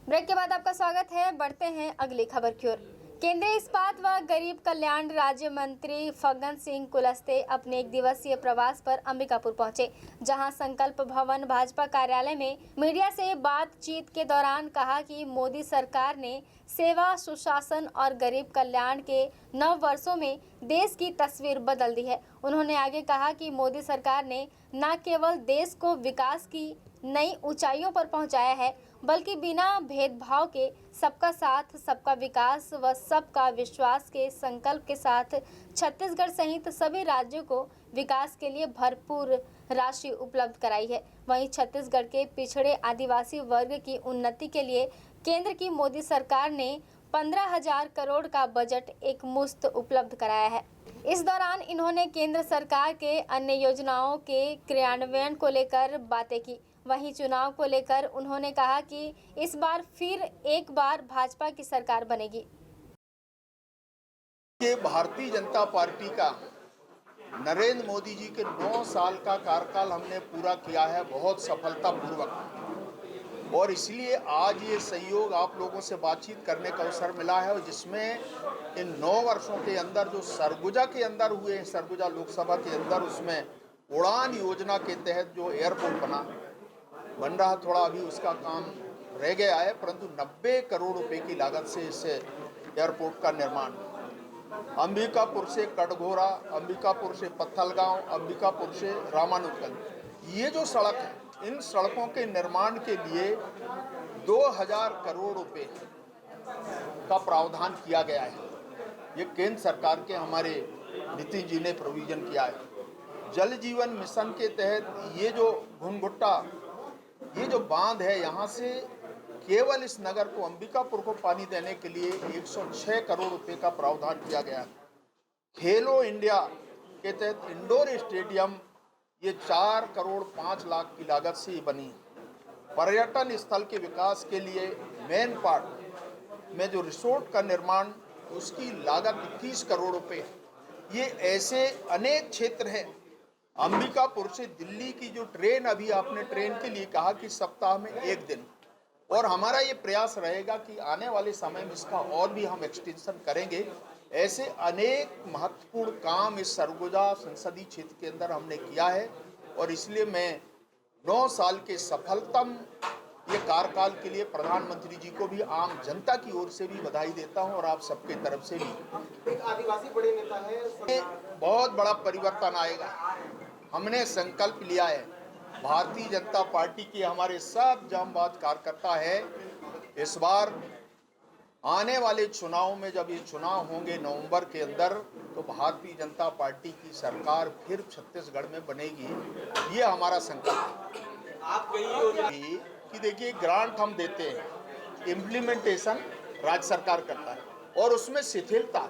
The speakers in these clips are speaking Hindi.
ब्रेक के बाद आपका स्वागत है। बढ़ते हैं अगली खबर की ओर। केंद्रीय इस्पात व गरीब कल्याण राज्य मंत्री फग्गन सिंह कुलस्ते अपने एक दिवसीय प्रवास पर अंबिकापुर पहुंचे, जहां संकल्प भवन भाजपा कार्यालय में मीडिया से बातचीत के दौरान कहा कि मोदी सरकार ने सेवा, सुशासन और गरीब कल्याण के 9 वर्षों में देश की तस्वीर बदल दी है। उन्होंने आगे कहा कि मोदी सरकार ने न केवल देश को विकास की नई ऊंचाइयों पर पहुंचाया है, बल्कि बिना भेदभाव के सबका साथ, सबका विकास व सबका विश्वास के संकल्प के साथ छत्तीसगढ़ सहित सभी राज्यों को विकास के लिए भरपूर राशि उपलब्ध कराई है। वहीं छत्तीसगढ़ के पिछड़े आदिवासी वर्ग की उन्नति के लिए केंद्र की मोदी सरकार ने 15,000 करोड़ का बजट एक मुश्त उपलब्ध कराया है। इस दौरान इन्होंने केंद्र सरकार के अन्य योजनाओं के क्रियान्वयन को लेकर बातें की। वहीं चुनाव को लेकर उन्होंने कहा कि इस बार फिर एक बार भाजपा की सरकार बनेगी। ये भारतीय जनता पार्टी का नरेंद्र मोदी जी के 9 साल का कार्यकाल हमने पूरा किया है बहुत सफलतापूर्वक, और इसलिए आज ये सहयोग आप लोगों से बातचीत करने का अवसर मिला है, और जिसमें इन 9 वर्षों के अंदर जो सरगुजा के अंदर हुए, सरगुजा लोकसभा के अंदर, उसमें उड़ान योजना के तहत जो एयरपोर्ट बन रहा, थोड़ा अभी उसका काम रह गया है, परंतु 90 करोड़ रुपए की लागत से इस एयरपोर्ट का निर्माण, अंबिकापुर से कटघोरा, अंबिकापुर से पत्थलगांव, अंबिकापुर से रामानुजगंज, ये जो सड़क है, इन सड़कों के निर्माण के लिए 2000 करोड़ रुपए का प्रावधान किया गया है। ये केंद्र सरकार के हमारे नीतीश जी ने प्रोविजन किया है। जल जीवन मिशन के तहत ये जो घुनघुट्टा, ये जो बांध है, यहाँ से केवल इस नगर को, अंबिकापुर को पानी देने के लिए 106 करोड़ रुपए का प्रावधान किया गया है। खेलो इंडिया के तहत इंडोर स्टेडियम, ये 4 करोड़ 5 लाख की लागत से बनी। पर्यटन स्थल के विकास के लिए मेन पार्ट में जो रिसोर्ट का निर्माण, उसकी लागत 21 करोड़ रुपए। ये ऐसे अनेक क्षेत्र हैं। अंबिकापुर से दिल्ली की जो ट्रेन, अभी आपने ट्रेन के लिए कहा कि सप्ताह में 1 दिन, और हमारा ये प्रयास रहेगा कि आने वाले समय में इसका और भी हम एक्सटेंशन करेंगे। ऐसे अनेक महत्वपूर्ण काम इस सरगुजा संसदीय क्षेत्र के अंदर हमने किया है, और इसलिए मैं 9 साल के सफलतम ये कार्यकाल के लिए प्रधानमंत्री जी को भी, आम जनता की ओर से भी बधाई देता हूं, और आप सबके तरफ से भी। एक आदिवासी बड़े नेता है, बहुत बड़ा परिवर्तन आएगा। हमने संकल्प लिया है, भारतीय जनता पार्टी के हमारे सब जांबाज कार्यकर्ता है, इस बार आने वाले चुनाव में, जब ये चुनाव होंगे नवंबर के अंदर, तो भारतीय जनता पार्टी की सरकार फिर छत्तीसगढ़ में बनेगी। ये हमारा संकल्प है। आप कहीं कि देखिए, ग्रांट हम देते हैं, इम्प्लीमेंटेशन राज्य सरकार करता है, और उसमें शिथिलता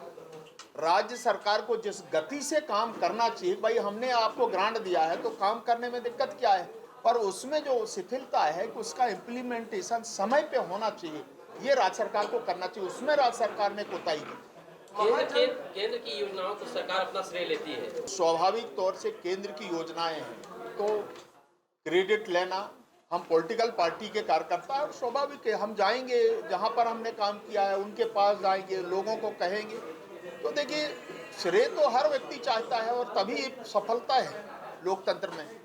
राज्य सरकार को जिस गति से काम करना चाहिए, भाई हमने आपको ग्रांट दिया है तो काम करने में दिक्कत क्या है, पर उसमें जो शिथिलता है कि उसका इम्प्लीमेंटेशन समय पे होना चाहिए, ये राज्य सरकार को करना चाहिए, उसमें राज्य सरकार ने कोताही की। केंद्र की योजनाओं को सरकार अपना श्रेय लेती है। स्वाभाविक तौर से केंद्र की योजनाएं हैं तो क्रेडिट लेना, हम पॉलिटिकल पार्टी के कार्यकर्ता हैं, स्वाभाविक है, हम जाएंगे जहां पर हमने काम किया है उनके पास जाएंगे, लोगों को कहेंगे। तो देखिए, श्रेय तो हर व्यक्ति चाहता है, और तभी सफलता है लोकतंत्र में।